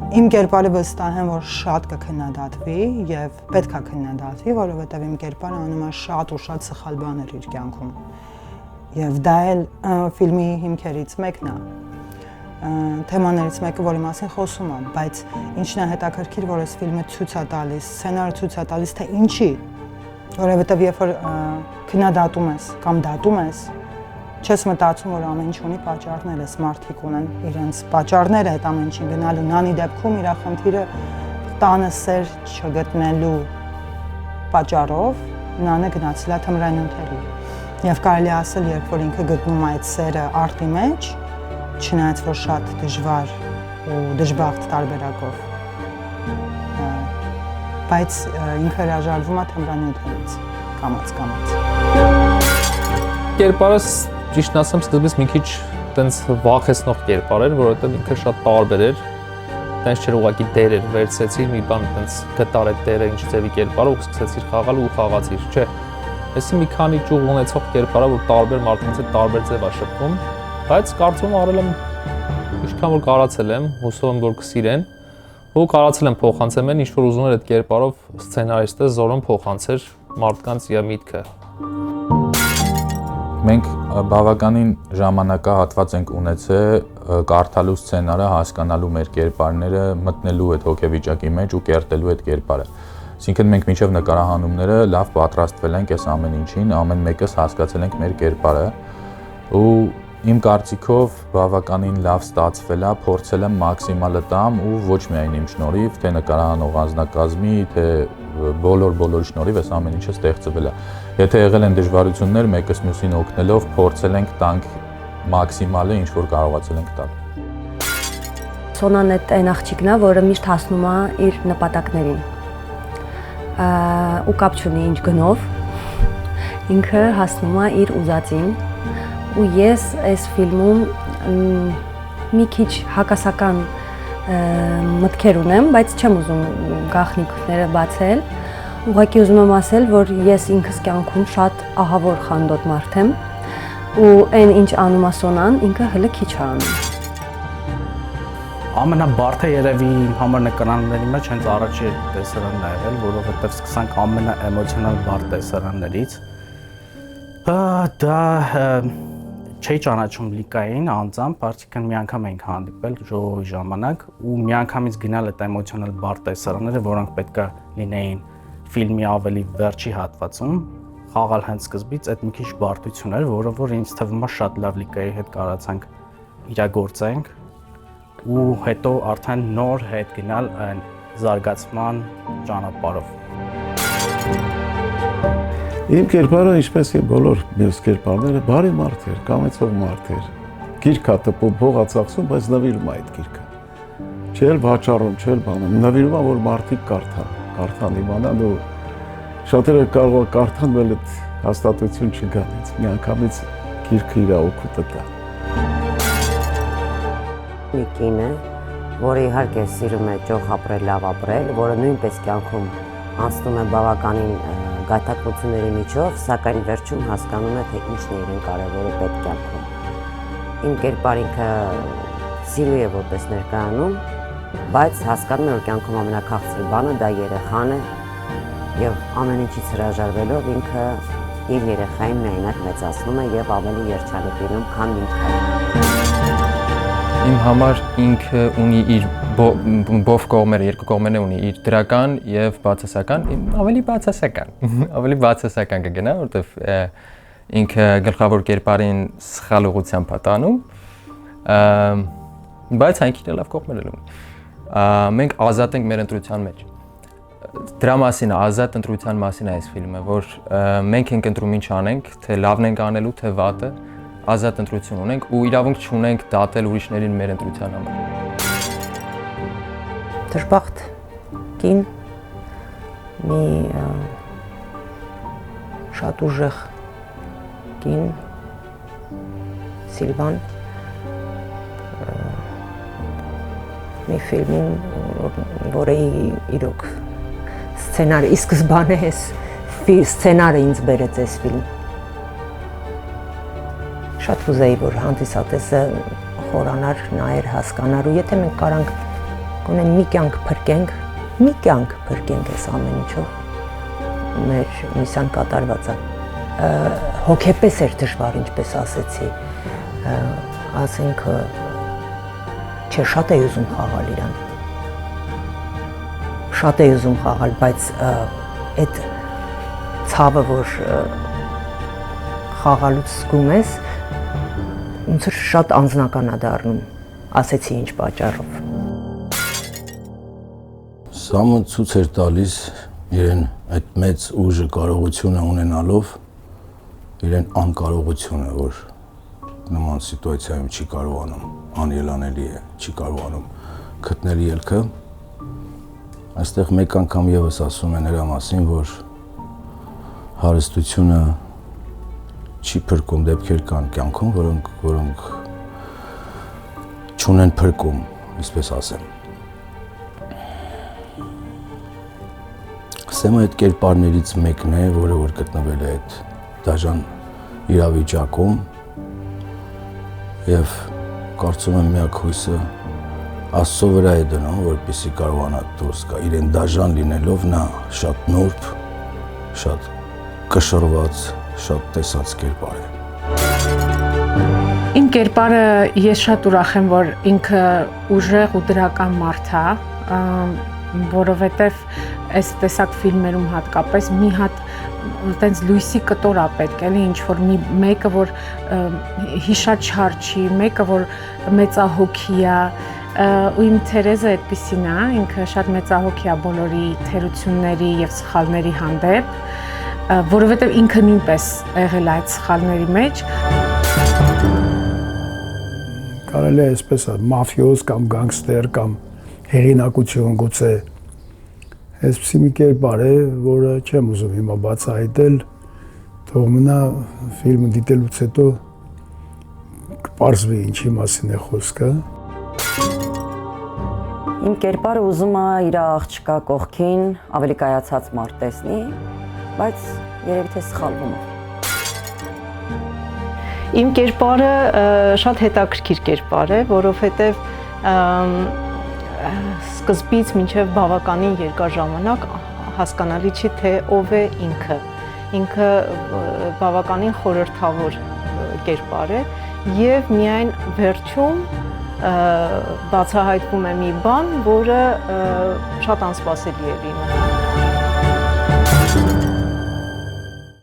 Իմ կերպարը վստահ եմ, որ շատ կքննադատվի եւ պետք է քննադատվի, որովհետեւ իմ կերպարը անում է շատ ու շատ սխալ բաներ իր կյանքում։ Եվ դա էլ ֆիլմի հիմքերից մեկն է։ Թեմաներից մեկը, որի մասին խոսում եմ, բայց ինչն է հետաքրքիր, որ այս ֆիլմը ցույց է տալիս, սցենարը ցույց է տալիս, թե ինչի, որովհետեւ երբ որ քննադատում ես կամ դատում ես, չես մտածում, որ ամեն ինչ ունի պատճառներ, այս մարդիկ ունեն իրենց պատճառները այդ ամեն ինչին գնալու։ Նանի դեպքում իր խնդիրը տանը սեր չգտնելու պատճառով Նանը գնացել է թմրանյութերի։ Եվ կարելի ասել, երբ որ ինքը գտնում է այդ սերը արտի մեջ, չնայած որ շատ դժվար ու դժբախտ տարբերակով, բայց ինքը հրաժարվում է թմրանյութերից կամաց-կամաց։ Կերպարս ճիշտն ասեմ, սկզբից մի քիչ տենց վախեցնող կերպար էր, որովհետև ինքը շատ տարբեր էր, տենց չէր ուղղակի դեր էր, վերցեցիր մի բան տենց գտար այդ դերը ինչ ձևի կերպարը ու սկսեցիր խաղալ ու խաղացիր, չէ։ Այսի մի քանի ճյուղ ունեցող կերպարա, որ տարբեր մարդկանց հետ տարբեր ձև է շփվում, բայց կարծում եմ արել եմ ինչքան որ կարացել եմ, հուսով եմ որ կսիրեն, ու կարացել եմ փոխանցեմ այն ինչ որ ուզում էր այդ կերպարով սցենարիստը Զորոն փոխանցեր մարդկանց իր միտքը։ Մենք բավականին ժամանակահատված ենք ունեցել կարդալու սցենարը, հասկանալու մեր կերպարները, մտնելու այդ հոգեվիճակի մեջ ու կերտելու այդ կերպարը։ Այսինքն մենք մինչև նկարահանումները լավ պատրաստվել ենք այս ամեն ինչին, ամեն մեկս հասկացել ենք մեր կերպարը ու իմ կարծիքով բավականին լավ ստացվել է, փորձել եմ մաքսիմալը տամ ու ոչ միայն իմ շնորհիվ, թե նկարահանող անձնակազմի, թե բոլոր շնորհիվ այս ամեն ինչը ստեղծվել է։ Եթե եղել են դժվարություններ, մեկս մյուսին օգնելով փորձել ենք տանք մաքսիմալը, ինչ որ կարողացել ենք տալ։ Սոնան այն աղջիկն է, որը միշտ հասնում է իր նպատակներին։ Ու կապ չունի ինչ գնով, ինքը հասնում է իր ուզածին։ Ու ես այս ֆիլմում մի քիչ հակասական մտքեր ունեմ, բայց չեմ ուզում գաղտնիքները բացել։ Ուղղակի ուզում եմ ասել, որ ես ինքս կյանքում շատ ահավոր խանդոտ մարդ եմ ու այն ինչ անում է Սոնան, ինքը հələ քիչ է անում։ Ամենաբարդը երևի իմ համար նկարանների մեջ հենց առաջի տեսարանն է եղել, որովհետև սկսանք ամենաէմոցիոնալ բարդ տեսարաններից։ Դա չէի ճանաչում Լիկային անձամբ, արդյոք մի անգամ ենք հանդիպել ժողովի ժամանակ ու միանգամից գնալ այդ էմոցիոնալ բարդ տեսարանները, որոնք պետք է լինեին ֆիլմի ավելի վերջի հատվածում, խաղալ հենց սկզբից այդ մի քիչ բարդություն էր, որը որ ինձ թվում է շատ լավ Լիկայի հետ կարողացանք իրագործենք ու հետո արդեն նոր հետ գնալ այն զարգացման ճանապարհով։ Իմ կերպարը, ինչպես եւ բոլոր մյուս կերպարները, բարի մարդ էր, կամեցող մարդ էր։ Գիրք է տպում, փող է ծախսում, բայց նվիրում է այդ գիրքը։ Չէ՞ վաճառում, չէ՞ բանում, նվիրում է որ մարդիկ կարդան իմանան ու շատերը կարող է կարդան, բայց այդ հաստատություն չգան, միանգամից գիրքը իր օգուտը տա։ Մի կին է, որը իհարկե սիրում է ճոխ ապրել, լավ ապրել, որը նույնպես կյանքում անցնում է բավականին գայթակղությունների միջով, սակայն վերջում հասկանում է, թե ինչն է իրեն կարևորը պետք կյանքում։ Իմ կերպար ինքը սիրում է որպես ներկայանում, բայց հասկանում է, որ կյանքում ամենաքաղցր բանը դա երեխան է եւ ամեն ինչից հրաժարվելով ինքը իր երեխային միայնակ մեծացնում է եւ ավելի երջանիկ լինում, քան ինքը։ Իմ համար ինքը ունի իր բով կողմերը, երկու կողմերը ունի, իր դրական եւ բացասական, ավելի բացասական կգնա, որովհետեւ ինքը գլխավոր կերպարին սխալ ուղղությամբ է տանում, բայց այնքան լավ կողմեր ունի։ Մենք ազատ ենք մեր ընտրության մեջ։ Դրա մասին է, ազատ ընտրության մասին է այս ֆիլմը, որ մենք ենք ընտրում ինչ անենք, թե լավն ենք անելու, թե վատը, ազատ ընտրություն ունենք ու իրավունք չունենք դատել ուրիշներին մեր ընտրության համար։ Դժբախտ կին, մի շատ ուժեղ կին, Սիլվան, մի ֆիլմում, որը իրոք սցենարը, ի սկզբանե սցենարը ինձ բերեց այս ֆիլմ։ Շատ կուզեի, որ հանդիսատեսը խորանար, նայեր, հասկանար ու եթե մենք կարանք գոնե մի կյանք փրկենք այս ամեն ինչով մեր միսիան կատարված է հոգեպես էր դժվար ինչպես ասեցի ասենք չէ շատ է ուզում խաղալ իրան շատ է ուզում խաղալ բայց այդ ցավը որ խաղալուց զգում ես ոնց որ շատ անձնական է դառնում ասեցի ինչ պատճառով Սա ցույց էր տալիս իրեն այդ մեծ ուժը կարողությունը ունենալով իրեն անկարողությունը որ նման սիտուացիայում չի կարողանում անելանելի է չի կարողանում գտնել ելքը այստեղ մեկ անգամ եւս ասում են նրա մասին որ հարստությունը չի փրկում դեպքեր կան կյանքում որոնք չունեն փրկում այսպես ասեմ Սեմը այդ կերպարներից մեկն է որը որ գտնվել է այդ դաժան իրավիճակում եւ կարծում եմ միակ հույսը Աստծո վրա է դնում որպեսզի կարողանա դուրս գա իրեն դաժան լինելով նա շատ նուրբ շատ կշռված շատ տեսած կերպար է Իմ կերպարը ես շատ ուրախ եմ որ ինքը ուժեղ ու դրական մարդ է որովհետև այս տեսակ ֆիլմերում հատկապես մի հատ տենց լույսի կտոր է պետք էլի ինչ որ մեկը որ հիշաչար չի մեկը որ մեծահոգի է ու իմ Թերեզը այդպիսին է ինքը շատ մեծահոգի է բոլորի թերությունների եւ սխալների հանդեպ որովհետև ինքը նույնպես եղել է այդ սխալների մեջ կարելի է այսպես մաֆիոզ կամ գանգստեր կամ հեղինակություն գուցե այսպիսի մի կերպար է որը չեմ ուզում հիմա բացահայտել թող մնա ֆիլմը դիտելուց հետո կպարզվի ինչի մասին է խոսքը Իմ կերպարը ուզում է իր աղջկա կողքին ավելի կայացած մարդ տեսնի բայց երևի թե սխալվում է Իմ կերպարը շատ հետաքրքիր կերպար է, որովհետև սկզբից մինչև բավականին երկար ժամանակ հասկանալի չի թե ով է ինքը։ Ինքը բավականին խորհրդավոր կերպար է եւ միայն վերջում բացահայտվում է մի բան, որը շատ անսպասելի է լինում։